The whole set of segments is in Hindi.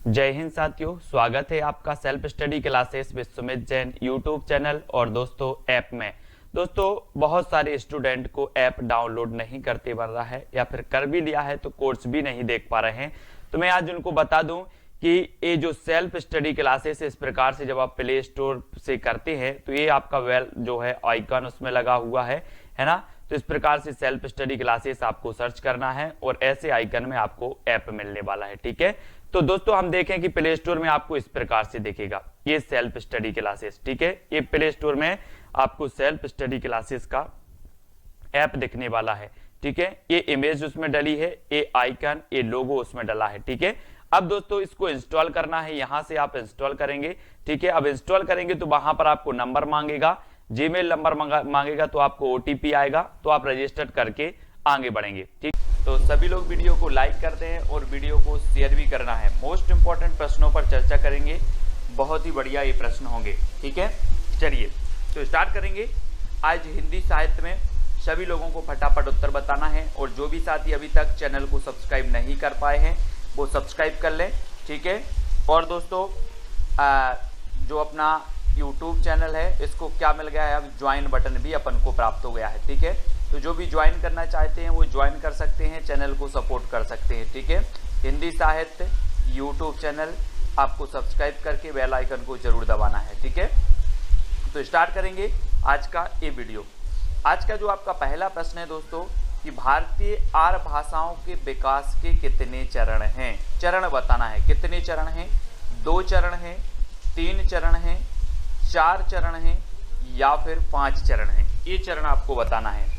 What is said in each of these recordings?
जय हिंद साथियों, स्वागत है आपका self study classes with Sumit Jain YouTube channel और दोस्तों ऐप में। दोस्तों बहुत सारे स्टूडेंट को ऐप डाउनलोड नहीं करते बन रहा है या फिर कर भी लिया है तो कोर्स भी नहीं देख पा रहे हैं। तो मैं आज उनको बता दूं कि ये जो सेल्फ स्टडी क्लासेस इस प्रकार से जब आप प्ले स्टोर से करते हैं तो ये आपका वेल जो है आइकन उसमें लगा हुआ है ना। तो इस प्रकार से सेल्फ स्टडी क्लासेस आपको सर्च करना है और ऐसे आइकन में आपको ऐप मिलने वाला है। ठीक है, तो दोस्तों हम देखें कि प्ले स्टोर में आपको इस प्रकार से दिखेगा ये सेल्फ स्टडी क्लासेस। ठीक है, ये प्ले स्टोर में आपको सेल्फ स्टडी क्लासेस का ऐप दिखने वाला है। ठीक है, ये इमेज उसमें डली है, ये आइकन, ये लोगो उसमें डला है। ठीक है, अब दोस्तों इसको इंस्टॉल करना है, यहां से आप इंस्टॉल करेंगे। ठीक है, अब इंस्टॉल करेंगे तो वहां पर आपको नंबर मांगेगा, जीमेल नंबर मांगेगा, तो आपको ओटीपी आएगा, तो आप रजिस्टर करके आगे बढ़ेंगे। ठीक, तो सभी लोग वीडियो को लाइक कर दें और वीडियो को शेयर भी करना है। मोस्ट इंपॉर्टेंट प्रश्नों पर चर्चा करेंगे, बहुत ही बढ़िया ये प्रश्न होंगे। ठीक है, चलिए तो स्टार्ट करेंगे। आज हिंदी साहित्य में सभी लोगों को फटाफट उत्तर बताना है और जो भी साथी अभी तक चैनल को सब्सक्राइब नहीं कर पाए हैं वो सब्सक्राइब कर लें। ठीक है, और दोस्तों जो अपना यूट्यूब चैनल है इसको क्या मिल गया है, अब ज्वाइन बटन भी अपन को प्राप्त हो गया है। ठीक है, तो जो भी ज्वाइन करना चाहते हैं वो ज्वाइन कर सकते हैं, चैनल को सपोर्ट कर सकते हैं। ठीक है, हिंदी साहित्य यूट्यूब चैनल आपको सब्सक्राइब करके बेल आइकन को जरूर दबाना है। ठीक है, तो स्टार्ट करेंगे आज का ये वीडियो। आज का जो आपका पहला प्रश्न है दोस्तों कि भारतीय आर्य भाषाओं के विकास के कितने चरण हैं। चरण बताना है, कितने चरण हैं, 2 चरण हैं, 3 चरण हैं, 4 चरण हैं या फिर 5 चरण हैं, ये चरण आपको बताना है।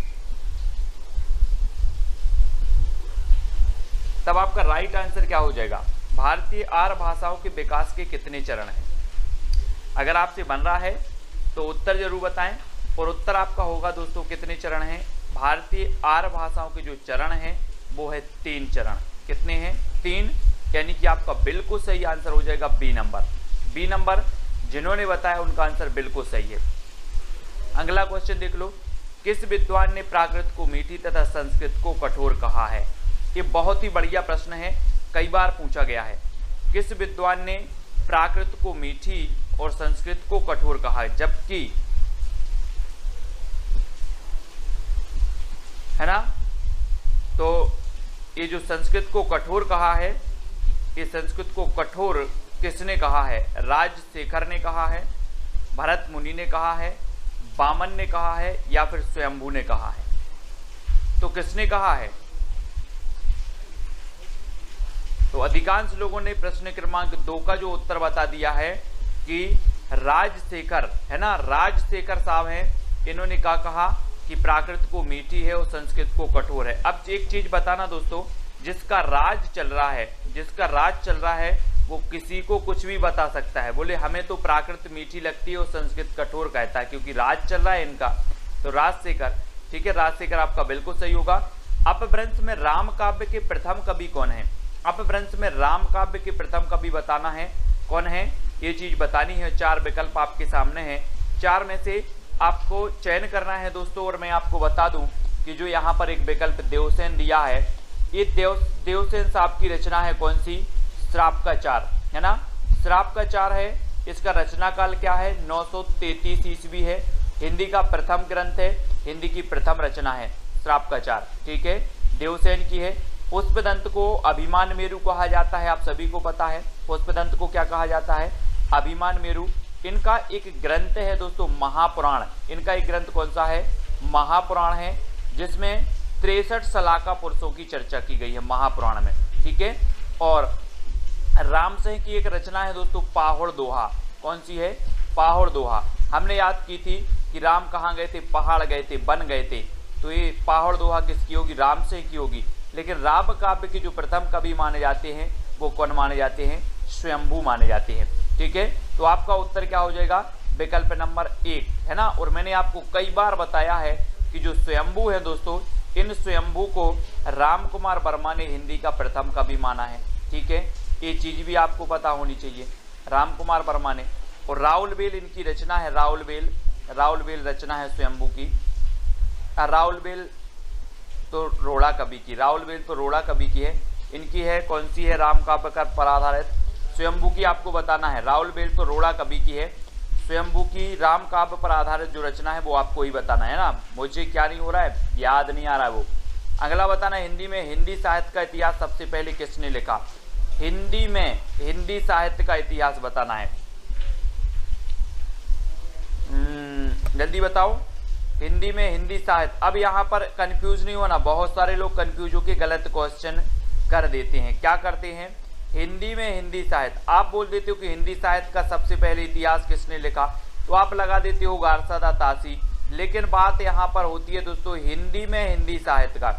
तब आपका राइट आंसर क्या हो जाएगा, भारतीय आर्य भाषाओं के विकास के कितने चरण हैं। अगर आपसे बन रहा है तो उत्तर जरूर बताएं और उत्तर आपका होगा दोस्तों कितने चरण हैं। भारतीय आर्य भाषाओं के जो चरण हैं वो है 3 चरण। कितने हैं, 3, यानी कि आपका बिल्कुल सही आंसर हो जाएगा बी नंबर। बी नंबर जिन्होंने बताया उनका आंसर बिल्कुल सही है। अगला क्वेश्चन देख लो, किस विद्वान ने प्राकृत को मीठी तथा संस्कृत को कठोर कहा है। ये बहुत ही बढ़िया प्रश्न है, कई बार पूछा गया है। किस विद्वान ने प्राकृत को मीठी और संस्कृत को कठोर कहा है, जबकि है ना, तो ये जो संस्कृत को कठोर कहा है, ये संस्कृत को कठोर किसने कहा है, राजशेखर ने कहा है, भरत मुनि ने कहा है, वामन ने कहा है या फिर स्वयंभू ने कहा है। तो किसने कहा है, तो अधिकांश लोगों ने प्रश्न क्रमांक 2 का जो उत्तर बता दिया है कि राजशेखर, है ना, राजशेखर साहब हैं, इन्होंने क्या कहा कि प्राकृत को मीठी है और संस्कृत को कठोर है। अब एक चीज बताना दोस्तों, जिसका राज चल रहा है, जिसका राज चल रहा है वो किसी को कुछ भी बता सकता है। बोले हमें तो प्राकृत मीठी लगती है और संस्कृत कठोर कहता है, क्योंकि राज चल रहा है इनका। तो राजशेखर, ठीक है, राजशेखर आपका बिल्कुल सही होगा। अपभ्रंश में राम काव्य के प्रथम कवि कौन है। अपभ्रंश में राम काव्य के प्रथम कवि बताना है कौन है, ये चीज बतानी है। 4 विकल्प आपके सामने हैं, 4 में से आपको चयन करना है दोस्तों। और मैं आपको बता दूं कि जो यहाँ पर एक विकल्प देवसेन दिया है, ये देवसेन साहब की रचना है कौन सी, श्राप का 4, है ना, श्राप का 4 है। इसका रचना काल क्या है, 933 ईस्वी है। हिंदी का प्रथम ग्रंथ है, हिंदी की प्रथम रचना है श्राप का 4। ठीक है, देवसेन की है। पुष्पदंत को अभिमान मेरु कहा जाता है, आप सभी को पता है पुष्पदंत को क्या कहा जाता है, अभिमान मेरु। इनका एक ग्रंथ है दोस्तों महापुराण, इनका एक ग्रंथ कौन सा है, महापुराण है, जिसमें 63 सलाका पुरुषों की चर्चा की गई है महापुराण में। ठीक है, और रामसिंह की एक रचना है दोस्तों पाहुड़ दोहा। कौन सी है, पाहुड़ दोहा। हमने याद की थी कि राम कहाँ गए थे, पहाड़ गए थे, बन गए थे, तो ये पाहुड़ दोहा किसकी होगी, रामसिंह की होगी। लेकिन राम काव्य के जो प्रथम कवि माने जाते हैं वो कौन माने जाते हैं, स्वयंभू माने जाते हैं। ठीक है, तो आपका उत्तर क्या हो जाएगा, विकल्प नंबर 1, है ना। और मैंने आपको कई बार बताया है कि जो स्वयंभू है दोस्तों, इन स्वयंभू को राम कुमार वर्मा ने हिंदी का प्रथम कवि माना है। ठीक है, ये चीज भी आपको पता होनी चाहिए, राम कुमार वर्मा ने। और राउलवेल इनकी रचना है, राउलवेल रचना है स्वयंभू की। राउलवेल तो रोड़ा कवि की, राउलवेल तो रोड़ा कवि की है। इनकी है कौन सी है, राम काव्य पर आधारित स्वयंभू की आपको बताना है। राहुल बेल तो रोड़ा कवि की है, स्वयंभू की राम काव्य पर आधारित जो रचना है वो आपको ही बताना है ना। मुझे क्या नहीं हो रहा है, याद नहीं आ रहा है वो। अगला बताना है हिंदी में हिंदी साहित्य का इतिहास सबसे पहले किसने लिखा। हिंदी में हिंदी साहित्य का इतिहास बताना है। जल्दी बताओ, हिंदी में हिंदी साहित्य। अब यहाँ पर कंफ्यूज नहीं होना, बहुत सारे लोग कंफ्यूज होकर गलत क्वेश्चन कर देते हैं। क्या करते हैं, हिंदी में हिंदी साहित्य आप बोल देते हो कि हिंदी साहित्य का सबसे पहले इतिहास किसने लिखा, तो आप लगा देते हो गारसादा तासी। लेकिन बात यहाँ पर होती है दोस्तों, हिंदी में हिंदी साहित्य का,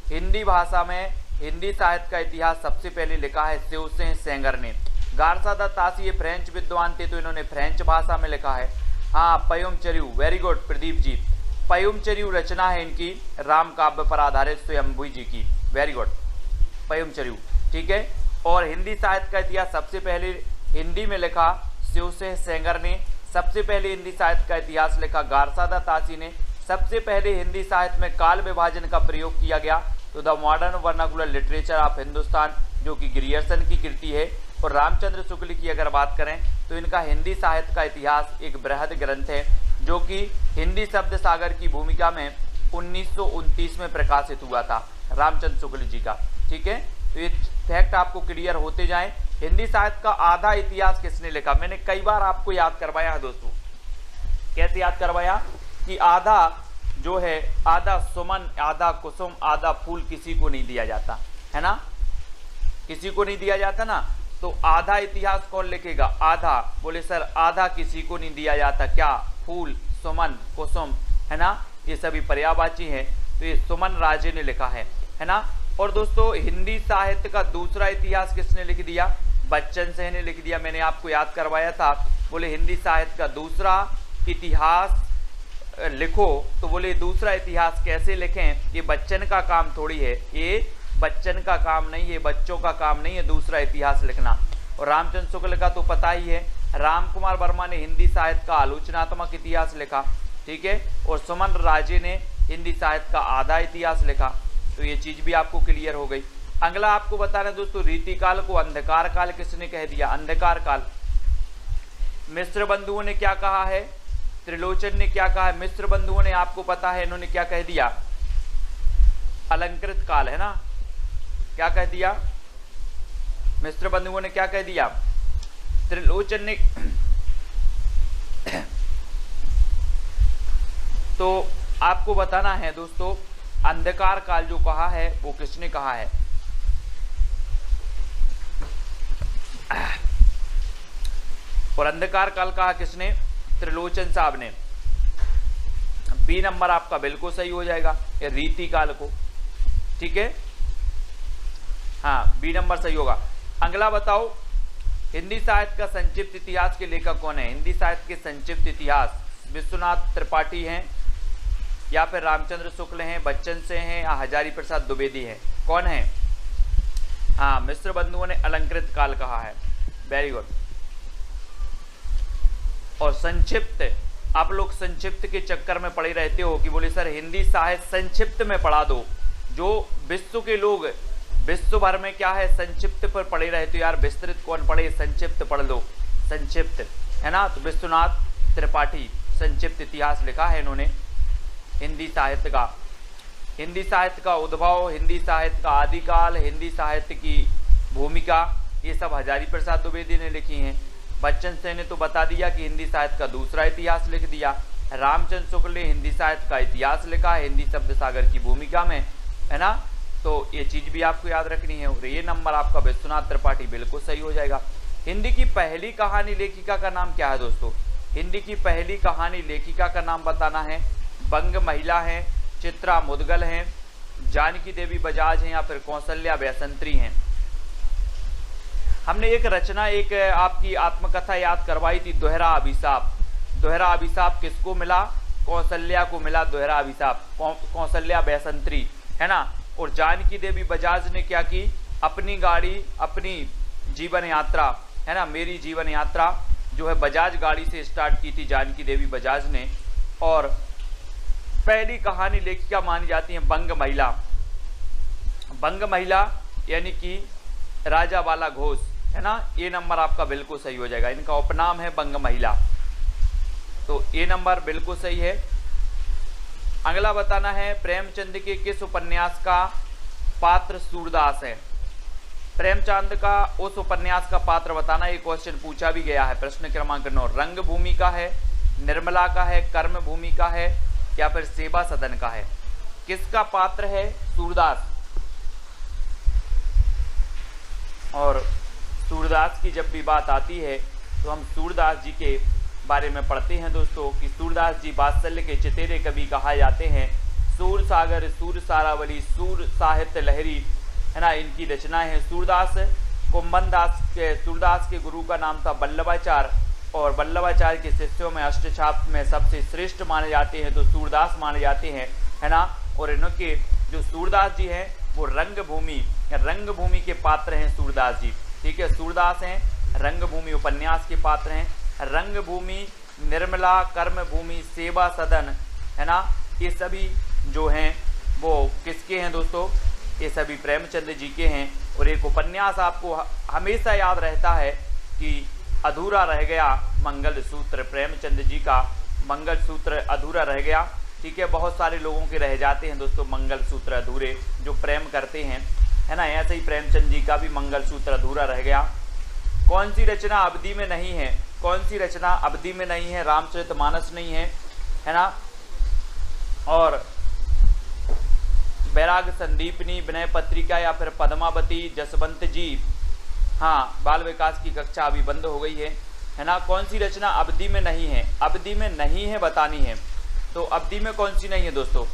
हिंदी भाषा में हिंदी साहित्य का इतिहास सबसे पहले लिखा है शिवसेन सेंगर ने। गारसादा तासी ये फ्रेंच विद्वान थे, तो इन्होंने फ्रेंच भाषा में लिखा है। हाँ, पयुम चरियू, वेरी गुड प्रदीप जी, पयुम चरियू रचना है इनकी राम काव्य पर आधारित स्वयंभू जी की, वेरी गुड पयुम चरियू, ठीक है। और हिंदी साहित्य का इतिहास सबसे पहले हिंदी में लिखा शिवसेन सेंगर ने, सबसे पहले हिंदी साहित्य का इतिहास लिखा गारसादा तासी ने, सबसे पहले हिंदी साहित्य में काल विभाजन का प्रयोग किया गया तो the modern vernacular literature of Hindustan, जो कि ग्रियर्सन की कृति है। और रामचंद्र शुक्ल की अगर बात करें तो इनका हिंदी साहित्य का इतिहास एक बृहद ग्रंथ है, जो कि हिंदी शब्द सागर की भूमिका में 1929 में प्रकाशित हुआ था, रामचंद्र शुक्ल जी का, ठीक है। तो ये फैक्ट आपको क्लियर होते जाएं। हिंदी साहित्य का आधा इतिहास किसने लिखा, मैंने कई बार आपको याद करवाया है दोस्तों। कैसे याद करवाया कि आधा जो है, आधा सुमन, आधा कुसुम, आधा फूल किसी को नहीं दिया जाता है ना, किसी को नहीं दिया जाता ना। तो आधा इतिहास कौन लिखेगा, आधा, बोले सर आधा किसी को नहीं दिया जाता, क्या, फूल, सुमन, कुसुम, है ना, ये सभी पर्यायवाची हैं, तो ये सुमन राजे ने लिखा है ना। और दोस्तों हिंदी साहित्य का दूसरा इतिहास किसने लिख दिया, बच्चन सिंह ने लिख दिया। मैंने आपको याद करवाया था, बोले हिंदी साहित्य का दूसरा इतिहास लिखो, तो बोले दूसरा इतिहास कैसे लिखें, ये बच्चन का काम थोड़ी है, ये बच्चन का काम नहीं है, बच्चों का काम नहीं है दूसरा इतिहास लिखना। और रामचंद्र शुक्ल का तो पता ही है, राम कुमार वर्मा ने हिंदी साहित्य का आलोचनात्मक इतिहास लिखा, ठीक है। और सुमन राजे ने हिंदी साहित्य का आधा इतिहास लिखा। तो ये चीज भी आपको क्लियर हो गई। अगला आपको बताना दोस्तों, रीतिकाल को अंधकार काल किसने कह दिया, अंधकार काल। मिश्र बंधुओं ने क्या कहा है, त्रिलोचन ने क्या कहा है, मिश्र बंधुओं ने आपको पता है इन्होंने क्या कह दिया, अलंकृत काल, है ना, क्या कह दिया, मिश्र बंधुओं ने क्या कह दिया, त्रिलोचन ने तो आपको बताना है दोस्तों, अंधकार काल जो कहा है वो किसने कहा है। और अंधकार काल कहा किसने, त्रिलोचन साहब ने। बी नंबर आपका बिल्कुल सही हो जाएगा, ये रीति काल को, ठीक है, हाँ बी नंबर सही होगा। अगला बताओ, हिंदी साहित्य का संक्षिप्त इतिहास के लेखक कौन है। हिंदी साहित्य के संक्षिप्त इतिहास विश्वनाथ त्रिपाठी हैं, या फिर रामचंद्र शुक्ल हैं, बच्चन से हैं, या हजारी प्रसाद द्विवेदी हैं, कौन है। हाँ, मिश्र बंधुओं ने अलंकृत काल कहा है, वेरी गुड। और संक्षिप्त, आप लोग संक्षिप्त के चक्कर में पड़े रहते हो कि बोले सर हिंदी साहित्य संक्षिप्त में पढ़ा दो। जो विश्व के लोग विश्व भर में क्या है संक्षिप्त पर पढ़े रहते हो, यार विस्तृत कौन पढ़े, संक्षिप्त पढ़ लो, संक्षिप्त, है ना। तो विश्वनाथ त्रिपाठी संक्षिप्त इतिहास लिखा है इन्होंने हिंदी साहित्य का। हिंदी साहित्य का उद्भव, हिंदी साहित्य का आदिकाल, हिंदी साहित्य की भूमिका, ये सब हजारी प्रसाद द्विवेदी ने लिखी हैं। बच्चन सिंह ने तो बता दिया कि हिंदी साहित्य का दूसरा इतिहास लिख दिया। रामचंद्र शुक्ल ने हिंदी साहित्य का इतिहास लिखा है हिंदी शब्द सागर की भूमिका में, है ना। तो ये चीज भी आपको याद रखनी है। और ये नंबर आपका विश्वनाथ त्रिपाठी बिल्कुल सही हो जाएगा। हिंदी की पहली कहानी लेखिका का नाम क्या है दोस्तों, हिंदी की पहली कहानी लेखिका का नाम बताना है। बंग महिला हैं, चित्रा मुदगल हैं, जानकी देवी बजाज हैं, या फिर कौशल्या बैसंत्री हैं। हमने एक रचना, एक आपकी आत्मकथा याद करवाई थी, दोहरा अभिशाप। दोहरा अभिशाप किसको मिला, कौशल्या को मिला दोहरा अभिशाप, कौशल्या बैसंत्री, है ना। और जानकी देवी बजाज ने क्या की, अपनी गाड़ी, अपनी जीवन यात्रा, है ना, मेरी जीवन यात्रा जो है बजाज गाड़ी से स्टार्ट की थी जानकी देवी बजाज ने। और पहली कहानी लेखिका मानी जाती है बंग महिला। बंग महिला यानी कि राजा बाला घोष, है ना, ए नंबर आपका बिल्कुल सही हो जाएगा। इनका उपनाम है बंग महिला, तो ए नंबर बिल्कुल सही है। अगला बताना है प्रेमचंद के किस उपन्यास का पात्र सूरदास है। प्रेमचंद का उस उपन्यास का पात्र बताना, ये क्वेश्चन पूछा भी गया है। प्रश्न क्रमांक 9 रंगभूमि का है, निर्मला का है, कर्मभूमि का है या फिर सेवा सदन का है। किसका पात्र है सूरदास। और सूरदास की जब भी बात आती है तो हम सूरदास जी के बारे में पढ़ते हैं दोस्तों कि सूरदास जी वात्सल्य के चतेरे कवि कहा जाते हैं। सूर सागर, सूर सारावली, सूर साहित्य लहरी, है ना, इनकी रचनाएं हैं। सूरदास सूरदास के गुरु का नाम था वल्लभाचार्य, और वल्लभाचार्य के शिष्यों में अष्टछाप में सबसे श्रेष्ठ माने जाते हैं तो सूरदास माने जाते हैं, है ना। और इनके जो सूरदास जी हैं वो रंगभूमि के पात्र हैं सूरदास जी, ठीक है। सूरदास हैं रंगभूमि उपन्यास के पात्र हैं। रंगभूमि, निर्मला, कर्मभूमि, सेवा सदन, है ना, ये सभी जो हैं वो किसके हैं दोस्तों, ये सभी प्रेमचंद जी के हैं। और एक उपन्यास आपको हमेशा याद रहता है कि अधूरा रह गया मंगलसूत्र, प्रेमचंद जी का मंगलसूत्र अधूरा रह गया, ठीक है। बहुत सारे लोगों के रह जाते हैं दोस्तों मंगलसूत्र अधूरे, जो प्रेम करते हैं, है ना। ऐसे ही प्रेमचंद जी का भी मंगलसूत्र अधूरा रह गया। कौन सी रचना अवधि में नहीं है, कौन सी रचना अवधि में नहीं है। रामचरितमानस नहीं है, है ना। और बैराग संदीपनी, विनय पत्रिका या फिर पद्मावती, जसवंत जी, हाँ, बाल विकास की कक्षा अभी बंद हो गई है ना। कौन सी रचना अवधि में नहीं है, अवधि में नहीं है बतानी है। तो अवधि में कौन सी नहीं है दोस्तों,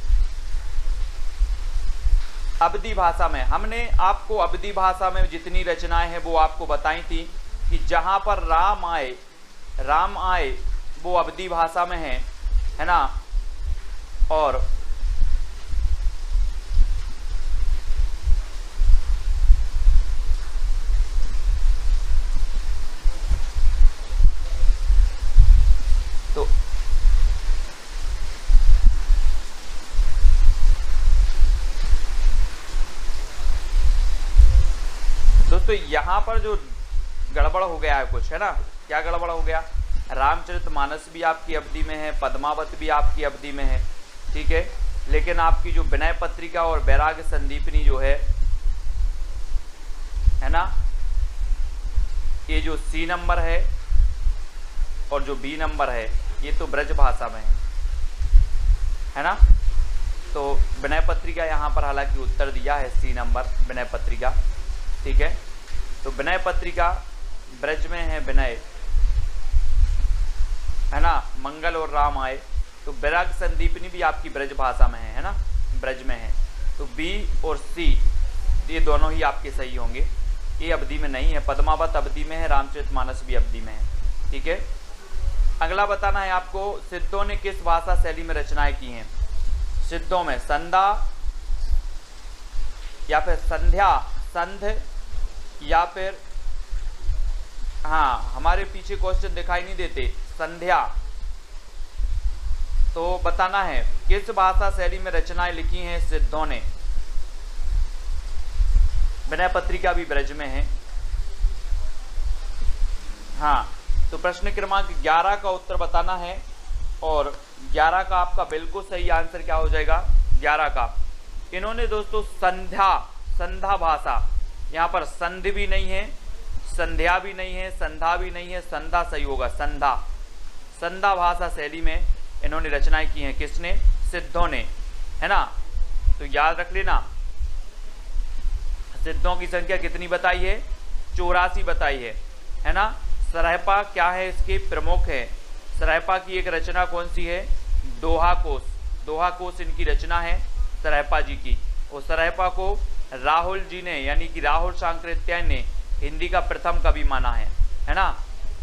अवधि भाषा में हमने आपको अवधि भाषा में जितनी रचनाएं हैं वो आपको बताई थी कि जहां पर राम आए वो अवधि भाषा में है ना। और तो दोस्तों यहाँ पर जो गड़बड़ हो गया है कुछ, है ना। क्या गड़बड़ हो गया, रामचरितमानस भी आपकी अवधि में है, पद्मावत भी आपकी अवधि में है, ठीक है। लेकिन आपकी जो विनय पत्रिका और बैराग संदीपनी जो है ना, ये जो सी नंबर है और जो बी नंबर है ये तो ब्रज भाषा में है ना। तो विनय पत्रिका यहाँ पर हालांकि उत्तर दिया है सी नंबर विनय पत्रिका, ठीक है। तो विनय पत्रिका ब्रज में है, विनय, है ना, मंगल और राम आए। तो बैराग संदीपनी भी आपकी ब्रज भाषा में है ना, ब्रज में है। तो बी और सी ये दोनों ही आपके सही होंगे। ये अवधि में नहीं है, पद्मावत अवधि में है, रामचरितमानस भी अवधि में है, ठीक है। अगला बताना है आपको सिद्धों ने किस भाषा शैली में रचनाएं की हैं। सिद्धों में संधा या फिर संध्या, संध या फिर, हाँ, हमारे पीछे क्वेश्चन दिखाई नहीं देते, संध्या। तो बताना है किस भाषा शैली में रचनाएं लिखी हैं सिद्धों ने। विनय पत्रिका भी ब्रज में है, हाँ। तो प्रश्न क्रमांक 11 का उत्तर बताना है और 11 का आपका बिल्कुल सही आंसर क्या हो जाएगा, 11 का। इन्होंने दोस्तों संधा भाषा, यहाँ पर संधि भी नहीं है, संध्या भी नहीं है, संधा भी नहीं है, संधा सही होगा, संधा भाषा शैली में इन्होंने रचनाएं की हैं। किसने, सिद्धों ने, है ना। तो याद रख लेना, सिद्धों की संख्या कितनी बताई है, 84 बताई है ना। सरायपा क्या है, इसके प्रमुख है। सरायपा की एक रचना कौन सी है, दोहा कोश इनकी रचना है सरायपा जी की। और सरायपा को राहुल जी ने, यानी कि राहुल सांकृत्यायन ने हिंदी का प्रथम कवि माना है ना।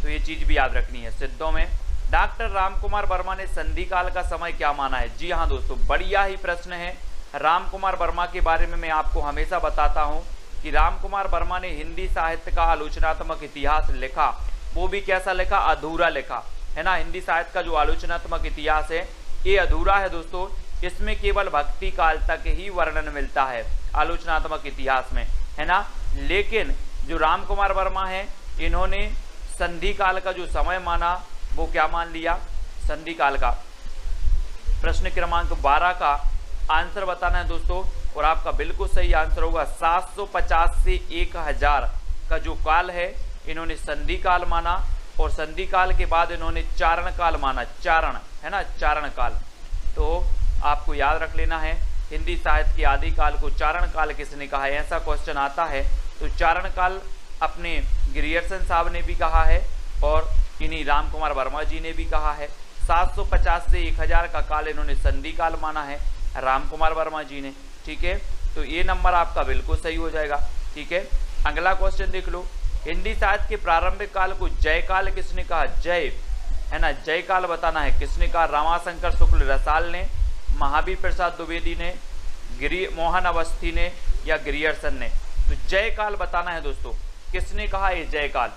तो ये चीज भी याद रखनी है। सिद्धों में डॉक्टर रामकुमार वर्मा ने संधि काल का समय क्या माना है। जी हाँ दोस्तों, बढ़िया ही प्रश्न है। रामकुमार वर्मा के बारे में मैं आपको हमेशा बताता हूँ कि रामकुमार वर्मा ने हिंदी साहित्य का आलोचनात्मक इतिहास लिखा, वो भी कैसा लिखा, अधूरा लिखा, है ना। हिंदी साहित्य का जो आलोचनात्मक इतिहास है ये अधूरा है दोस्तों, इसमें केवल भक्ति काल तक ही वर्णन मिलता है आलोचनात्मक इतिहास में, है ना। लेकिन जो राम कुमार वर्मा हैं इन्होंने संधि काल का जो समय माना वो क्या मान लिया, संधि काल का। प्रश्न क्रमांक 12 का आंसर बताना है दोस्तों, और आपका बिल्कुल सही आंसर होगा 750 से 1000 का जो काल है इन्होंने संधि काल माना, और संधि काल के बाद इन्होंने चारण काल माना, चारण है ना, चारण काल। तो आपको याद रख लेना है, हिंदी साहित्य के आदि काल को चारण काल किसने कहा है, ऐसा क्वेश्चन आता है तो चारण काल अपने ग्रियर्सन साहब ने भी कहा है और इन्हीं राम कुमार वर्मा जी ने भी कहा है। 750 से 1000 का काल इन्होंने संधि काल माना है राम कुमार वर्मा जी ने, ठीक है। तो ये नंबर आपका बिल्कुल सही हो जाएगा, ठीक है। अगला क्वेश्चन देख लो, हिंदी साहित्य के प्रारंभिक काल को जय काल किसने कहा, जय है ना, जय काल बताना है किसने कहा, रमाशंकर शुक्ल रसाल ने, महावीर प्रसाद द्विवेदी ने, मोहन अवस्थी ने या ग्रियर्सन ने। तो जय काल बताना है दोस्तों, किसने कहा ये जय काल।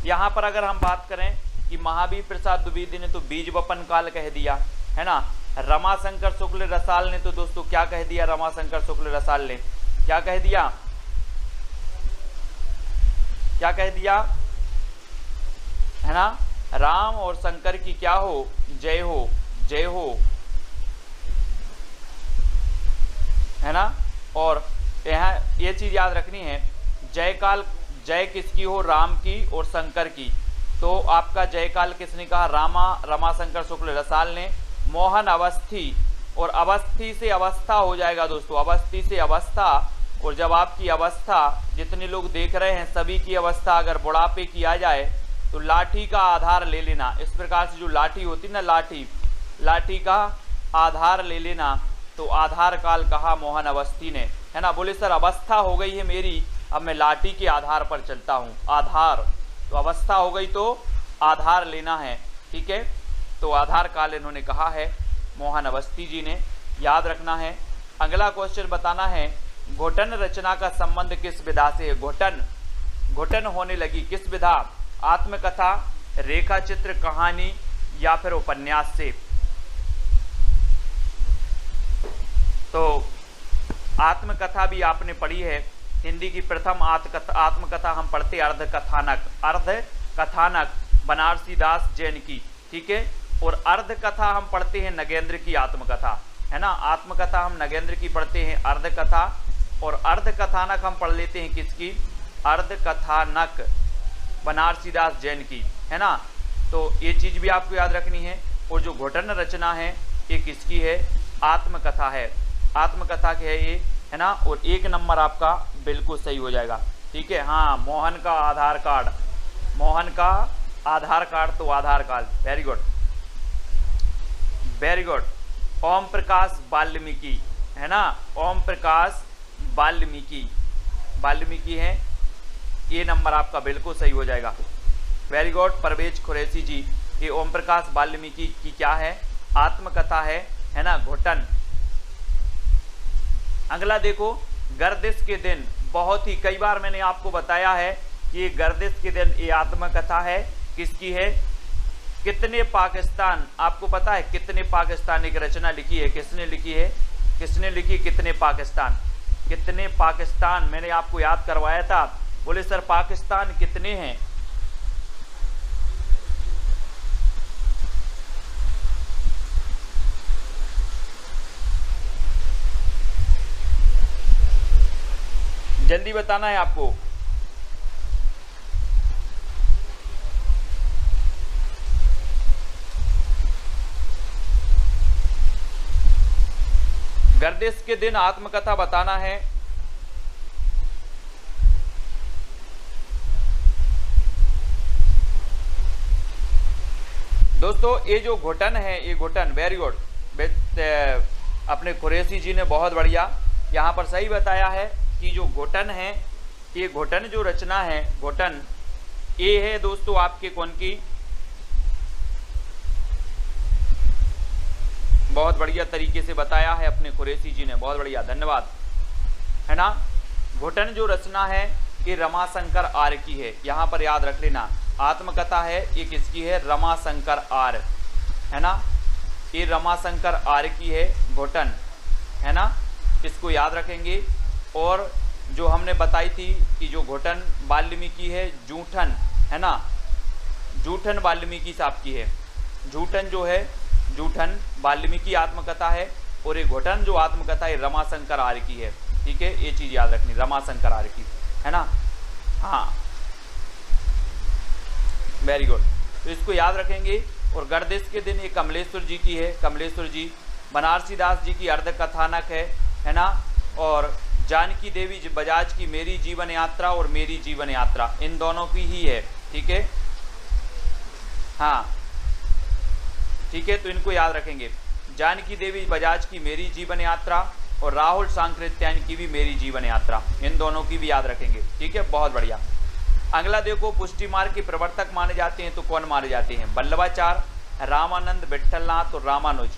यहाँ पर अगर हम बात करें कि महावीर प्रसाद द्विवेदी ने तो बीज वपन काल कह दिया है ना, रमाशंकर शुक्ल रसाल ने तो दोस्तों क्या कह दिया, रमाशंकर शुक्ल रसाल ने क्या कह दिया, क्या कह दिया है ना, राम और शंकर की क्या हो, जय हो, जय हो, है ना। और यहाँ ये चीज याद रखनी है, जय काल, जय किसकी हो, राम की और शंकर की। तो आपका जय काल किसने कहा, रमाशंकर शुक्ल रसाल ने। मोहन अवस्थी, और अवस्थी से अवस्था हो जाएगा दोस्तों, अवस्थी से अवस्था। और जब आपकी अवस्था, जितने लोग देख रहे हैं सभी की अवस्था अगर बुढ़ापे की आ जाए तो लाठी का आधार ले लेना। इस प्रकार से जो लाठी होती ना, लाठी का आधार ले लेना। तो आधार काल कहा मोहन अवस्थी ने, है ना। बोले सर अवस्था हो गई है मेरी, अब मैं लाठी के आधार पर चलता हूँ, आधार। तो अवस्था हो गई तो आधार लेना है, ठीक है। तो आधार काल इन्होंने कहा है मोहन अवस्थी जी ने, याद रखना है। अगला क्वेश्चन बताना है, घुटन रचना का संबंध किस विधा से है। घुटन होने लगी किस विधा, आत्मकथा, रेखा चित्र, कहानी या फिर उपन्यास से। तो आत्मकथा भी आपने पढ़ी है, हिंदी की प्रथम आत्मकथा हम पढ़ते अर्धकथानक बनारसी दास जैन की, ठीक है। और अर्धकथा हम पढ़ते हैं नगेंद्र की आत्मकथा, है ना। आत्मकथा हम नगेंद्र की पढ़ते हैं, अर्धकथा, और अर्धकथानक हम पढ़ लेते हैं किसकी, अर्धकथानक बनारसी दास जैन की, है ना। तो ये चीज भी आपको याद रखनी है। और जो घुटन रचना है ये किसकी है, आत्मकथा है, आत्मकथा की है ये, है ना। और 1 नंबर आपका बिल्कुल सही हो जाएगा, ठीक है। हाँ, मोहन का आधार कार्ड, मोहन का आधार कार्ड तो Aadhaar card, very good, very good. Om Prakash Valmiki, है ना, ओम प्रकाश वाल्मीकि है, ये नंबर आपका बिल्कुल सही हो जाएगा, वेरी गुड। परवेज कुरैशी जी, ये ओम प्रकाश वाल्मीकि की क्या है, आत्मकथा है ना, घुटन। अगला देखो, गर्दिश के दिन, बहुत ही कई बार मैंने आपको बताया है कि ये गर्दिश के दिन ये आत्मकथा है, किसकी है, कितने पाकिस्तान, आपको पता है कितने पाकिस्तान एक रचना लिखी है, किसने लिखी है, किसने लिखी, कितने पाकिस्तान, कितने पाकिस्तान मैंने आपको याद करवाया था। बोले सर पाकिस्तान कितने हैं, जल्दी बताना है आपको। गर्दिश के दिन आत्मकथा बताना है। दोस्तों ये जो घुटन है, ये घुटन, वेरी गुड, अपने कुरैशी जी ने बहुत बढ़िया यहाँ पर सही बताया है कि जो घुटन है, ये घुटन जो रचना है, घुटन ये है दोस्तों आपके कौन की, बहुत बढ़िया तरीके से बताया है अपने कुरैशी जी ने, बहुत बढ़िया, धन्यवाद, है ना। घुटन जो रचना है ये रमाशंकर आर्य की है, यहाँ पर याद रख लेना। आत्मकथा है ये किसकी है, रमाशंकर आर्य, है ना, ये रमाशंकर आर्य की है घुटन, है ना, इसको याद रखेंगे। और जो हमने बताई थी कि जो घुटन वाल्मीकि है, जूठन है ना, जूठन वाल्मीकि साहब की है। जूठन जो है, जूठन वाल्मीकि आत्मकथा है, और ये घुटन जो आत्मकथा है रमाशंकर आर्य की है। ठीक है, ये चीज़ याद रखनी, रमाशंकर आर्य की है ना। हाँ, वेरी गुड, तो इसको याद रखेंगे। और गर्दिश के दिन ये कमलेश्वर जी की है, कमलेश्वर जी। बनारसी दास जी की अर्ध कथानक है ना। और जानकी देवी बजाज की मेरी जीवन यात्रा और मेरी जीवन यात्रा, इन दोनों की ही है। ठीक है, हाँ ठीक है, तो इनको याद रखेंगे। जानकी देवी बजाज की मेरी जीवन यात्रा और राहुल सांकृत्यायन की भी मेरी जीवन यात्रा, इन दोनों की भी याद रखेंगे। ठीक है, बहुत बढ़िया। अगला देखो, पुष्टि मार्ग के प्रवर्तक माने जाते हैं तो कौन माने जाते हैं? वल्लभाचार्य, रामानंद, विट्ठलनाथ और रामानुज।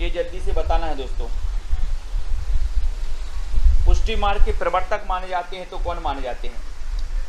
ये जल्दी से बताना है दोस्तों। पुष्टि मार्ग के प्रवर्तक माने जाते हैं तो कौन माने जाते हैं?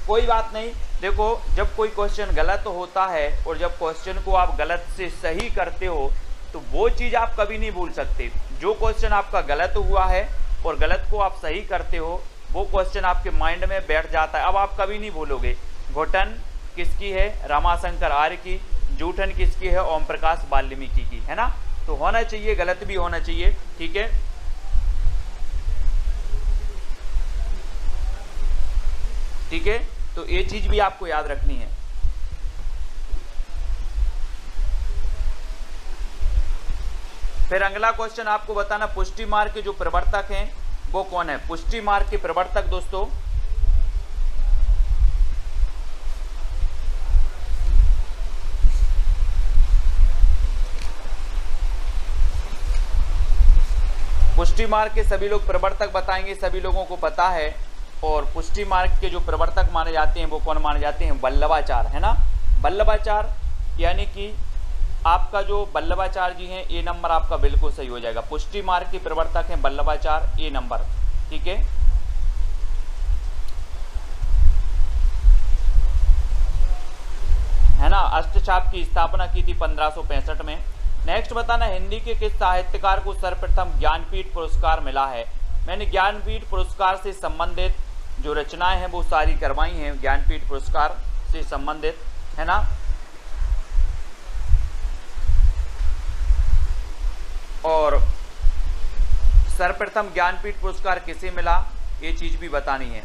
कोई बात नहीं, देखो जब कोई क्वेश्चन गलत होता है और जब क्वेश्चन को आप गलत से सही करते हो तो वो चीज़ आप कभी नहीं भूल सकते। जो क्वेश्चन आपका गलत हुआ है और गलत को आप सही करते हो, वो क्वेश्चन आपके माइंड में बैठ जाता है, अब आप कभी नहीं भूलोगे। घुटन किसकी है? रमाशंकर आर्य की। जूठन किसकी है? ओम प्रकाश वाल्मीकि की, है ना। तो होना चाहिए, गलत भी होना चाहिए। ठीक है, ठीक है, तो ये चीज भी आपको याद रखनी है। फिर अगला क्वेश्चन आपको बताना, पुष्टि मार्ग के जो प्रवर्तक हैं वो कौन है? पुष्टि मार्ग के प्रवर्तक दोस्तों पुष्टि मार्ग के सभी लोग प्रवर्तक बताएंगे, सभी लोगों को पता है। और पुष्टि मार्ग के जो प्रवर्तक माने जाते हैं वो कौन माने जाते हैं? वल्लभाचार्य, है ना। वल्लभाचार्य यानी कि आपका जो वल्लभाचार्य जी हैं, ए नंबर आपका बिल्कुल सही हो जाएगा। पुष्टि मार्ग के प्रवर्तक हैं वल्लभाचार्य, ए नंबर। ठीक है, ना। अष्टचाप की स्थापना की थी 1565 में। नेक्स्ट बताना, हिंदी के किस साहित्यकार को सर्वप्रथम ज्ञानपीठ पुरस्कार मिला है? मैंने ज्ञानपीठ पुरस्कार से संबंधित जो रचनाएं हैं वो सारी करवाई हैं, ज्ञानपीठ पुरस्कार से संबंधित, है ना। और सर्वप्रथम ज्ञानपीठ पुरस्कार किसे मिला, ये चीज भी बतानी है।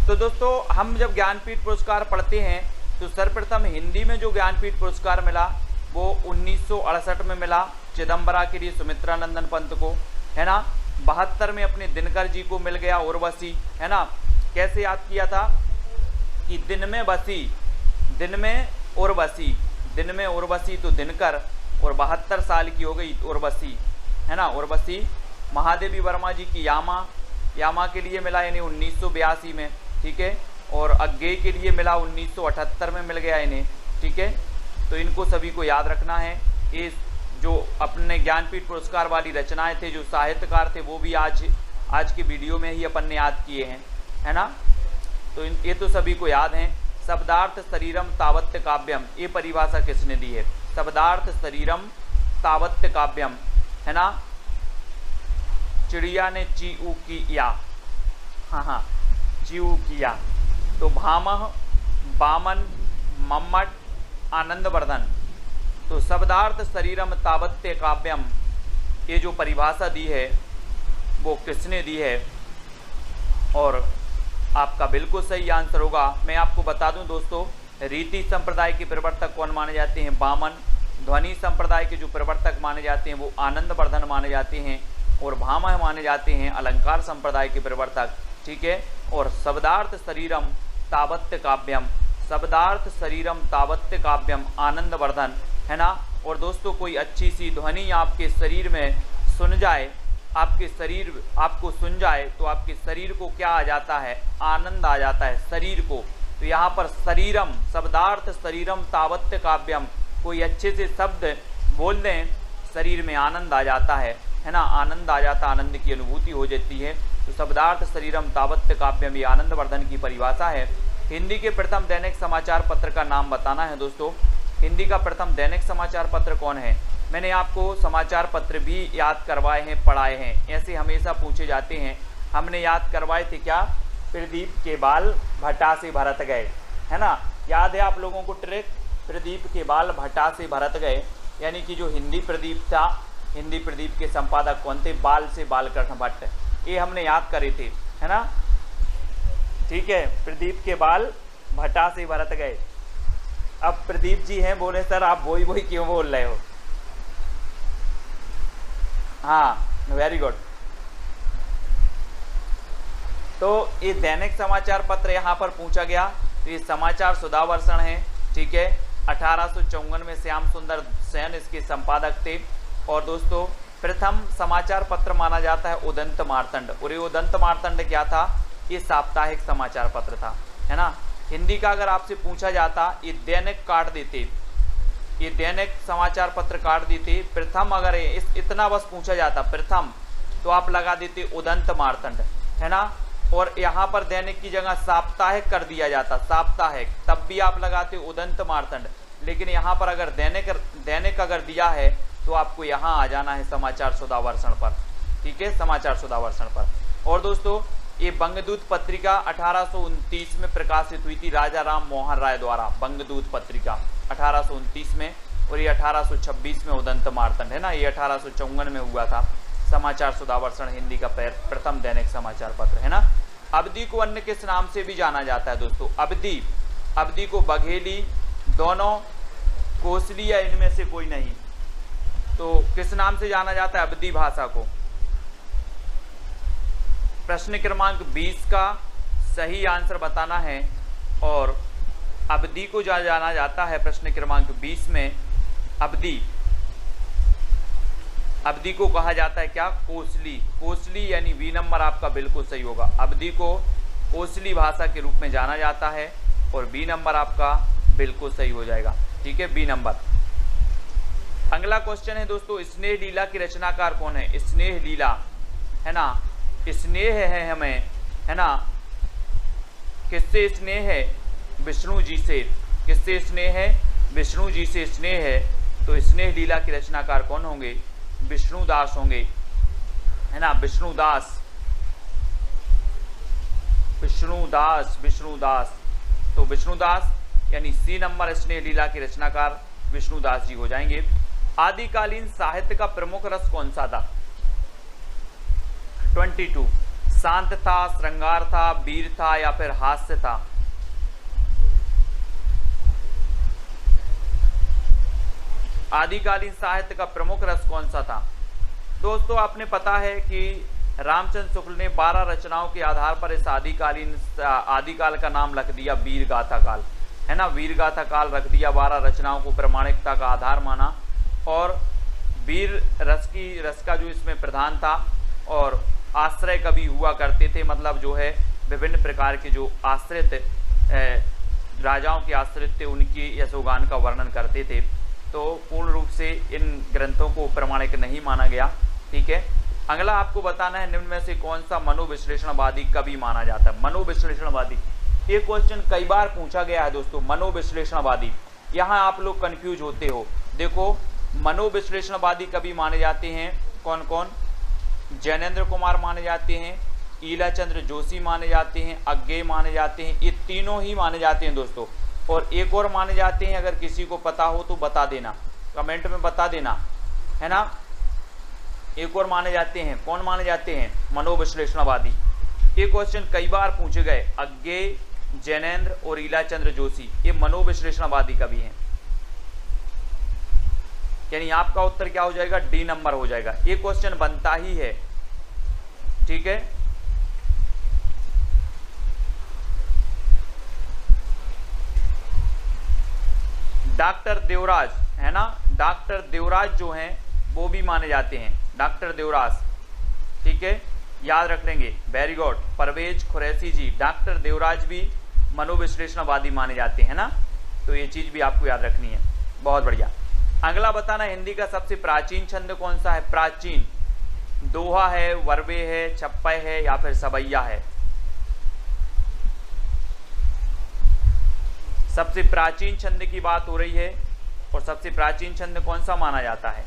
तो दोस्तों हम जब ज्ञानपीठ पुरस्कार पढ़ते हैं तो सर्वप्रथम हिंदी में जो ज्ञानपीठ पुरस्कार मिला वो 1968 में मिला चिदम्बरा के लिए सुमित्रा नंदन पंत को, है ना। 72 में अपने दिनकर जी को मिल गया, उर्वशी, है ना। कैसे याद किया था कि दिन में बसी, दिन में उर्वशी, दिन में उर्वशी तो दिनकर, और 72 साल की हो गई उर्वशी, है ना। उर्वशी महादेवी वर्मा जी की यामा, यामा के लिए मिला यानी 1982 में। ठीक है, और अज्ञेय के लिए मिला 1978 में मिल गया इन्हें। ठीक है, तो इनको सभी को याद रखना है। ये जो अपने ज्ञानपीठ पुरस्कार वाली रचनाएं थे, जो साहित्यकार थे, वो भी आज के वीडियो में ही अपन ने याद किए हैं, है ना। तो ये तो सभी को याद हैं। शब्दार्थ शरीरम तावत्य काव्यम, ये परिभाषा किसने दी है? शब्दार्थ शरीरम तावत्य काव्यम, है ना। चिड़िया ने चीऊ किया, हाँ, चीऊ किया। तो भामह, बामन, मम्मट, आनंदवर्धन। तो शब्दार्थ शरीरम तावत्य काव्यम, ये जो परिभाषा दी है वो किसने दी है? और आपका बिल्कुल सही आंसर होगा। मैं आपको बता दूं दोस्तों, रीति संप्रदाय के प्रवर्तक कौन माने जाते हैं? बामन। ध्वनि संप्रदाय के जो प्रवर्तक माने जाते हैं वो आनंदवर्धन माने जाते हैं, और भामह माने जाते हैं अलंकार संप्रदाय के प्रवर्तक। ठीक है, और शब्दार्थ शरीरम तावत्य काव्यम, शब्दार्थ शरीरम तावत्य काव्यम आनंदवर्धन, है ना। और दोस्तों कोई अच्छी सी ध्वनि आपके शरीर में सुन जाए, आपके शरीर आपको सुन जाए तो आपके शरीर को क्या आ जाता है? आनंद आ जाता है शरीर को। तो यहाँ पर शरीरम, शब्दार्थ शरीरम तावत्य काव्यम, कोई अच्छे से शब्द बोल दें, शरीर में आनंद आ जाता है ना। आनंद आ जाता, आनंद की अनुभूति हो जाती है। तो शब्दार्थ शरीरम तावत्य काव्यम, ये आनंदवर्धन की परिभाषा है। हिंदी के प्रथम दैनिक समाचार पत्र का नाम बताना है दोस्तों। हिंदी का प्रथम दैनिक समाचार पत्र कौन है? मैंने आपको समाचार पत्र भी याद करवाए हैं, पढ़ाए हैं, ऐसे हमेशा पूछे जाते हैं। हमने याद करवाए थे क्या, प्रदीप के बाल भटा से भरत गए, है ना, याद है आप लोगों को ट्रिक, प्रदीप के बाल भटा से भरत गए, यानी कि जो हिंदी प्रदीप था, हिंदी प्रदीप के संपादक कौन थे, बाल से बालकृष्ण भट्ट, ये हमने याद करे थे, है ना। ठीक है, प्रदीप के बाल भटा से भरत गए। अब प्रदीप जी हैं, बोले सर आप वही वही क्यों बोल रहे हो। हाँ, वेरी गुड। तो ये दैनिक समाचार पत्र यहाँ पर पूछा गया, तो ये समाचार सुधावर्षण है। ठीक है, 1854 में श्याम सुंदर सेन इसके संपादक थे। और दोस्तों प्रथम समाचार पत्र माना जाता है उदंत मार्तंड, और ये उदंत मार्तंड क्या था, ये साप्ताहिक समाचार पत्र था, है ना। हिंदी का अगर आपसे पूछा जाता, ये दैनिक काट देते, ये दैनिक समाचार पत्र काट देते। प्रथम अगर इतना बस पूछा जाता प्रथम, तो आप लगा देते उदंत मार्तंड, है ना। और यहाँ पर दैनिक की जगह साप्ताहिक कर दिया जाता, साप्ताहिक, तब भी आप लगाते उदंत मार्तंड। लेकिन यहाँ पर अगर दैनिक अगर दिया है तो आपको यहाँ आ जाना है समाचार सुधावर्षण पर। ठीक है, समाचार सुधावर्षण पर। और दोस्तों ये बंगदूत पत्रिका 1829 में प्रकाशित हुई थी राजा राम मोहन राय द्वारा, बंगदूत पत्रिका 1829 में, और ये 1826 में उदंत मार्तंड, है ना, ये 1854 में हुआ था समाचार सुधावर्षण, हिंदी का प्रथम दैनिक समाचार पत्र, है ना। अवधि को अन्य किस नाम से भी जाना जाता है दोस्तों, अवधि को बघेली, दोनों, कोसली या इनमें से कोई नहीं, तो किस नाम से जाना जाता है अवधि भाषा को। प्रश्न क्रमांक 20 का सही आंसर बताना है, और अवधि को जाना जाता है प्रश्न क्रमांक 20 में, अवधि को कहा जाता है क्या, कोसली, कोसली यानी बी नंबर आपका बिल्कुल सही होगा। अवधि को कोसली भाषा के रूप में जाना जाता है, और बी नंबर आपका बिल्कुल सही हो जाएगा। ठीक है, बी नंबर। अगला क्वेश्चन है दोस्तों, स्नेह लीला की रचनाकार कौन है। स्नेह लीला, है ना, स्नेह है हमें, है ना, किससे स्नेह है, विष्णु जी से, किससे स्नेह है, विष्णु जी से स्नेह है। तो स्नेह लीला के रचनाकार कौन होंगे, विष्णुदास होंगे, है ना, विष्णुदास, विष्णुदास, विष्णुदास। तो विष्णुदास यानी सी नंबर स्नेह लीला के रचनाकार विष्णुदास जी हो जाएंगे। आदिकालीन साहित्य का प्रमुख रस कौन सा था। 22, शांत था, श्रृंगार था, वीर था या फिर हास्य था। आदिकालीन साहित्य का प्रमुख रस कौन सा था। दोस्तों आपने पता है कि रामचंद्र शुक्ल ने 12 रचनाओं के आधार पर इस आदिकाल का नाम रख दिया वीर गाथा काल, है ना, वीर गाथा काल रख दिया। 12 रचनाओं को प्रामाणिकता का आधार माना, और वीर रस का जो इसमें प्रधान था, और आश्रय कवि हुआ करते थे, मतलब जो है विभिन्न प्रकार के जो आश्रित राजाओं के आश्रित थे उनकी यशोगान का वर्णन करते थे। तो पूर्ण रूप से इन ग्रंथों को प्रामाणिक नहीं माना गया। ठीक है, अगला आपको बताना है निम्न में से कौन सा मनोविश्लेषणवादी कवि माना जाता है। मनोविश्लेषणवादी, ये क्वेश्चन कई बार पूछा गया है दोस्तों, मनोविश्लेषणवादी। यहाँ आप लोग कंफ्यूज होते हो। देखो मनोविश्लेषणवादी कवि माने जाते हैं कौन कौन, जैनेन्द्र कुमार माने जाते हैं, ईलाचंद्र जोशी माने जाते हैं, अज्ञेय माने जाते हैं, ये तीनों ही माने जाते हैं दोस्तों। और एक और माने जाते हैं, अगर किसी को पता हो तो बता देना, कमेंट में बता देना, है ना। एक और माने जाते हैं, कौन माने जाते हैं, मनोविश्लेषणवादी। ये क्वेश्चन कई बार पूछे गए, अज्ञेय, जैनेन्द्र और ईलाचंद्र जोशी, ये मनोविश्लेषणवादी कवि हैं। यानी आपका उत्तर क्या हो जाएगा, डी नंबर हो जाएगा। ये क्वेश्चन बनता ही है। ठीक है, डॉक्टर देवराज, है ना, डॉक्टर देवराज जो हैं वो भी माने जाते हैं, डॉक्टर देवराज। ठीक है, याद रख लेंगे, वेरी गुड। परवेज खुरैशी जी, डॉक्टर देवराज भी मनोविश्लेषणवादी माने जाते हैं ना, तो ये चीज भी आपको याद रखनी है। बहुत बढ़िया। अगला बताना, हिंदी का सबसे प्राचीन छंद कौन सा है। प्राचीन, दोहा है, वर्वे है, छप्पय है या फिर सबैया है। सबसे प्राचीन छंद की बात हो रही है, और सबसे प्राचीन छंद कौन सा माना जाता है।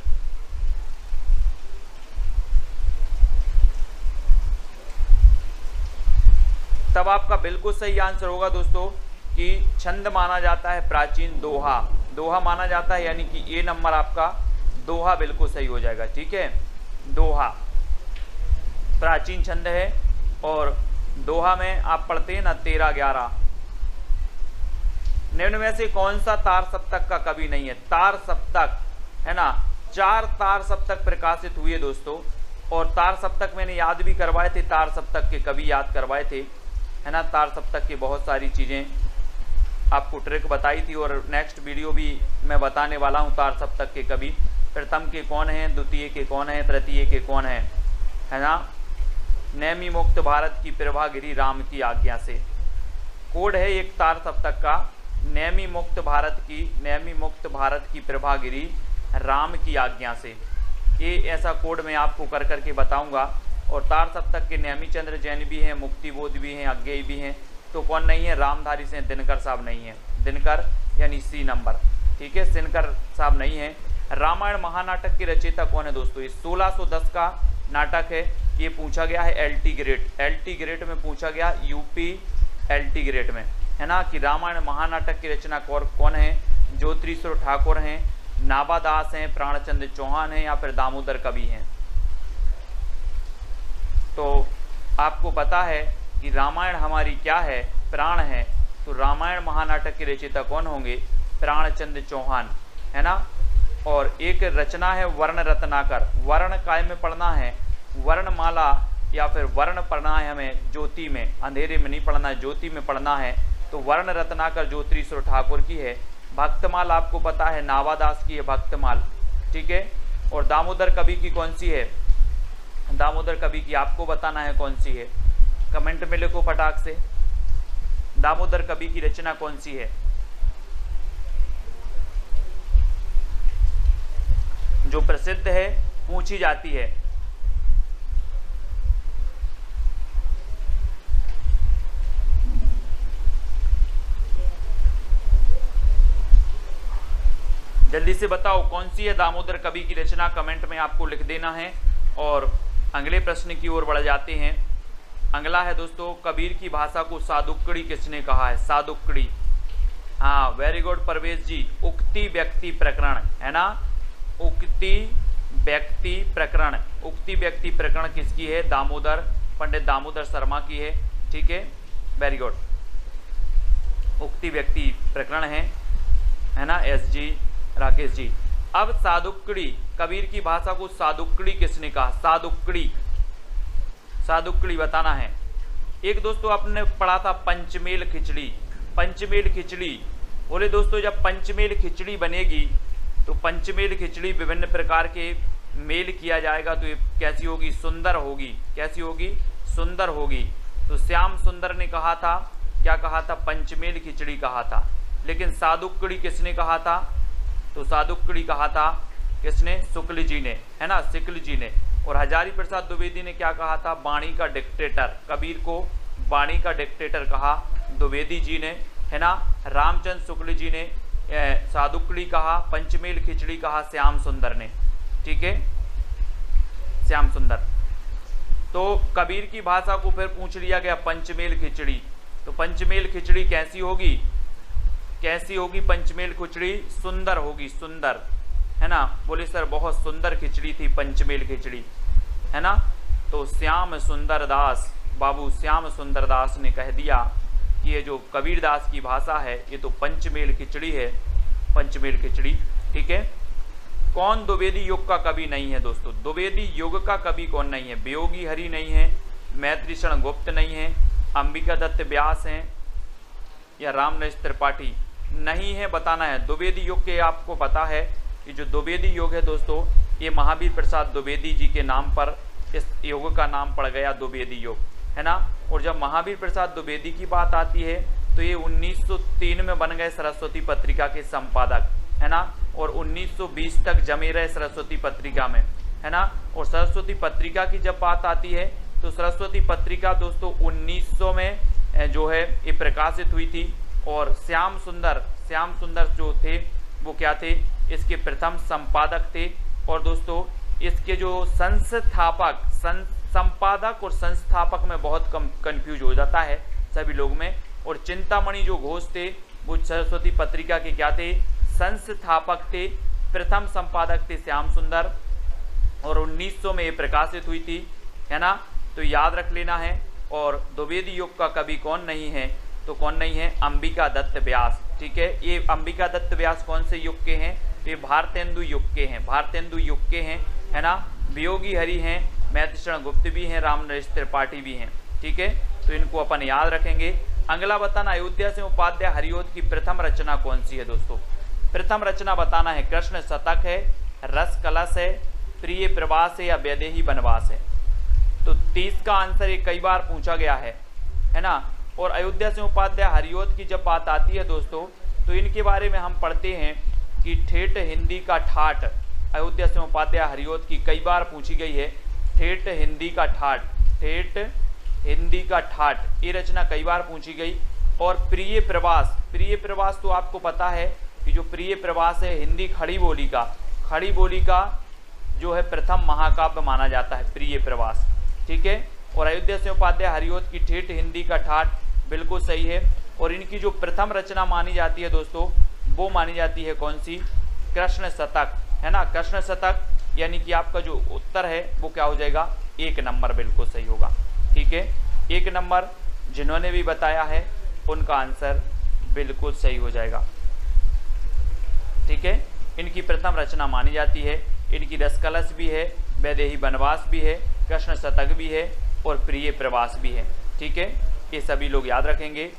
तब आपका बिल्कुल सही आंसर होगा दोस्तों कि छंद माना जाता है प्राचीन दोहा, दोहा माना जाता है, यानी कि ए नंबर आपका दोहा बिल्कुल सही हो जाएगा। ठीक है, दोहा प्राचीन छंद है और दोहा में आप पढ़ते हैं ना 13-11। निम्न में से कौन सा तार सप्तक का कवि नहीं है? तार सप्तक है ना, 4 तार सप्तक प्रकाशित हुए दोस्तों, और तार सप्तक मैंने याद भी करवाए थे, तार सप्तक के कवि याद करवाए थे, है ना। तार सप्तक की बहुत सारी चीज़ें आपको ट्रिक बताई थी, और नेक्स्ट वीडियो भी मैं बताने वाला हूँ तार सप्तक के कवि। प्रथम के कौन हैं, द्वितीय के कौन हैं, तृतीय के कौन हैं, है ना। नैमी मुक्त भारत की प्रभा गिरी राम की आज्ञा से, कोड है एक तार सप्तक का, नैमी मुक्त भारत की प्रभा गिरी राम की आज्ञा से। ये ऐसा कोड मैं आपको कर करके बताऊंगा। और तार सप्तक के नैमी चंद्र जैन भी हैं, मुक्तिबोध भी हैं, अज्ञेय भी हैं, तो कौन नहीं है? रामधारी से दिनकर साहब नहीं है, दिनकर यानी सी नंबर। ठीक है, दिनकर साहब नहीं है। रामायण महानाटक के रचयिता कौन है दोस्तों? ये 1610 का नाटक है, ये पूछा गया है LT ग्रेड में पूछा गया, यूपी LT ग्रेड में, है ना, कि रामायण महानाटक की रचना कौन है? ज्योतिश्वर ठाकुर हैं, नाबादास हैं, प्राणचंद्र चौहान हैं, या फिर दामोदर कवि हैं। तो आपको पता है कि रामायण हमारी क्या है? प्राण है। तो रामायण महानाटक के रचयिता कौन होंगे? प्राणचंद्र चौहान, है ना। और एक रचना है वर्ण रत्नाकर, वर्ण काय में पढ़ना है? वर्णमाला या फिर वर्ण पढ़ना है हमें ज्योति में, अंधेरे में नहीं पढ़ना है, ज्योति में पढ़ना है। तो वर्ण रत्नाकर ज्योतिश्वर ठाकुर की है। भक्तमाल आपको पता है नावादास की है भक्तमाल। ठीक है, और दामोदर कवि की कौन सी है? दामोदर कवि की आपको बताना है कौन सी है, कमेंट में लिखो फटाक से। दामोदर कवि की रचना कौन सी है जो प्रसिद्ध है, पूछी जाती है? जल्दी से बताओ कौन सी है दामोदर कवि की रचना, कमेंट में आपको लिख देना है। और अगले प्रश्न की ओर बढ़ जाते हैं। अगला है दोस्तों, कबीर की भाषा को सादुक्कड़ी किसने कहा है? सादुक्कड़ी, हाँ वेरी गुड परवेश जी। उक्ति व्यक्ति प्रकरण, है ना, उक्ति व्यक्ति प्रकरण। उक्ति व्यक्ति प्रकरण किसकी है? दामोदर, पंडित दामोदर शर्मा की है। ठीक है, वेरी गुड। उक्ति व्यक्ति प्रकरण है ना, SG राकेश जी। अब सादुक्कड़ी, कबीर की भाषा को सादुक्कड़ी किसने कहा? सादुक्कड़ी, सादुक्कड़ी बताना है। एक दोस्तों आपने पढ़ा था पंचमेल खिचड़ी, पंचमेल खिचड़ी। बोले दोस्तों जब पंचमेल खिचड़ी बनेगी तो पंचमेल खिचड़ी विभिन्न प्रकार के मेल किया जाएगा, तो ये कैसी होगी? सुंदर होगी। कैसी होगी? सुंदर होगी। तो श्याम सुंदर ने कहा था, क्या कहा था? पंचमेल खिचड़ी कहा था। लेकिन सादुक्कड़ी किसने कहा था? तो सादुक्कड़ी कहा था किसने? शुक्ल जी ने, है ना, शुक्ल जी ने। और हजारी प्रसाद द्विवेदी ने क्या कहा था? वाणी का डिक्टेटर, कबीर को वाणी का डिक्टेटर कहा द्विवेदी जी ने, है ना। रामचंद्र शुक्ल जी ने सादुक्कड़ी कहा, पंचमेल खिचड़ी कहा श्याम सुंदर ने। ठीक है, श्याम सुंदर। तो कबीर की भाषा को फिर पूछ लिया गया पंचमेल खिचड़ी। तो पंचमेल खिचड़ी कैसी होगी? कैसी होगी पंचमेल खिचड़ी? सुंदर होगी, सुंदर, है ना। बोले सर बहुत सुंदर खिचड़ी थी पंचमेल खिचड़ी, है ना। तो श्याम सुंदर दास, बाबू श्याम सुंदर दास ने कह दिया कि ये जो कबीर दास की भाषा है ये तो पंचमेल खिचड़ी है, पंचमेल खिचड़ी। ठीक है, कौन द्विवेदी युग का कवि नहीं है दोस्तों? द्विवेदी युग का कवि कौन नहीं है? वियोगी हरि नहीं है, मैत्रीशरण गुप्त नहीं है, अंबिका दत्त व्यास हैं, या रामनरेश त्रिपाठी नहीं है, बताना है। द्विवेदी युग के आपको पता है कि जो द्विवेदी युग है दोस्तों ये महावीर प्रसाद द्विवेदी जी के नाम पर इस युग का नाम पड़ गया द्विवेदी युग, है ना। और जब महावीर प्रसाद द्विवेदी की बात आती है तो ये 1903 में बन गए सरस्वती पत्रिका के संपादक, है ना। और 1920 तक जमे रहे सरस्वती पत्रिका में, है ना। और सरस्वती पत्रिका की जब बात आती है तो सरस्वती पत्रिका दोस्तों 1900 में जो है ये प्रकाशित हुई थी। और श्याम सुंदर जो थे वो क्या थे? इसके प्रथम संपादक थे। और दोस्तों इसके जो संस्थापक, संपादक और संस्थापक में बहुत कम कंफ्यूज हो जाता है। सभी लोग में। और चिंतामणि जो घोष थे वो सरस्वती पत्रिका के क्या थे, संस्थापक थे, प्रथम संपादक थे श्याम सुंदर, और 1900 में ये प्रकाशित हुई थी, है ना। तो याद रख लेना है। और द्विवेदी युग का कवि कौन नहीं है, तो कौन नहीं है, अंबिका दत्त व्यास, ठीक है। ये अंबिका दत्त व्यास कौन से युग के हैं, ये भारतेंदु युग के हैं, भारतेंदु युग के हैं, है ना। वियोगी हरि हैं, मैथिशरण गुप्त भी हैं, रामनरेश त्रिपाठी भी हैं, ठीक है। तो इनको अपन याद रखेंगे। अगला बताना, अयोध्या से उपाध्याय हरिओद की प्रथम रचना कौन सी है दोस्तों। प्रथम रचना बताना है, कृष्ण शतक है, रस कलश है, प्रिय प्रवास है, या वैदेही वनवास है। तो 30 का आंसर ये कई बार पूछा गया है ना। और अयोध्या से उपाध्याय हरिओद की जब बात आती है दोस्तों, तो इनके बारे में हम पढ़ते हैं कि ठेठ हिंदी का ठाठ, अयोध्या से उपाध्याय हरिओद की कई बार पूछी गई है। ठेठ हिंदी का ठाठ, ठेठ हिंदी का ठाठ, ये रचना कई बार पूछी गई। और प्रिय प्रवास, प्रिय प्रवास तो आपको पता है कि जो प्रिय प्रवास है हिंदी खड़ी बोली का जो है प्रथम महाकाव्य माना जाता है प्रिय प्रवास, ठीक है। और अयोध्या से उपाध्याय हरिओद की ठेठ हिंदी का ठाठ बिल्कुल सही है। और इनकी जो प्रथम रचना मानी जाती है दोस्तों, वो मानी जाती है कौन सी, कृष्ण शतक, है ना। कृष्ण शतक, यानी कि आपका जो उत्तर है वो क्या हो जाएगा, 1 नंबर बिल्कुल सही होगा, ठीक है। 1 नंबर जिन्होंने भी बताया है उनका आंसर बिल्कुल सही हो जाएगा, ठीक है। इनकी प्रथम रचना मानी जाती है, इनकी रसकलश भी है, वैदेही वनवास भी है, कृष्ण शतक भी है, और प्रिय प्रवास भी है, ठीक है। ये सभी लोग याद रखेंगे।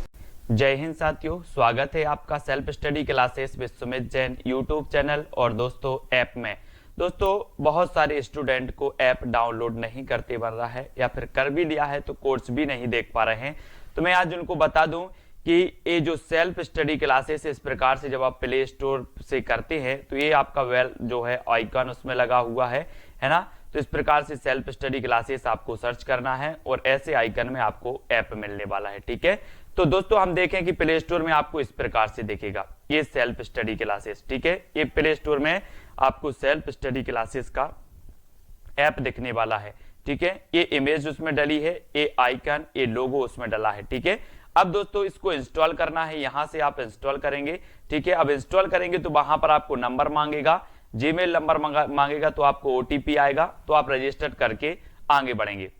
जय हिंद साथियों, स्वागत है आपका self study classes with Sumit Jain YouTube channel और दोस्तों ऐप में। दोस्तों बहुत सारे स्टूडेंट को ऐप डाउनलोड नहीं करते बन रहा है, या फिर कर भी लिया है तो कोर्स भी नहीं देख पा रहे हैं। तो मैं आज उनको बता दूं कि ये जो सेल्फ स्टडी क्लासेस इस प्रकार से जब आप प्ले स्टोर से करते हैं तो ये आपका वेल जो है आइकन उसमें लगा हुआ है ना। तो इस प्रकार से सेल्फ स्टडी क्लासेस आपको सर्च करना है और ऐसे आइकन में आपको ऐप मिलने वाला है, ठीक है। तो दोस्तों हम देखें कि प्ले स्टोर में आपको इस प्रकार से दिखेगा ये सेल्फ स्टडी क्लासेस, ठीक है। ये प्ले स्टोर में आपको सेल्फ स्टडी क्लासेस का ऐप दिखने वाला है, ठीक है। ये इमेज उसमें डली है, ये आइकन, ये लोगो उसमें डला है, ठीक है। अब दोस्तों इसको इंस्टॉल करना है, यहां से आप इंस्टॉल करेंगे, ठीक है। अब इंस्टॉल करेंगे तो वहां पर आपको नंबर मांगेगा, जीमेल नंबर मांगेगा, तो आपको ओटीपी आएगा, तो आप रजिस्टर करके आगे बढ़ेंगे, ठीक।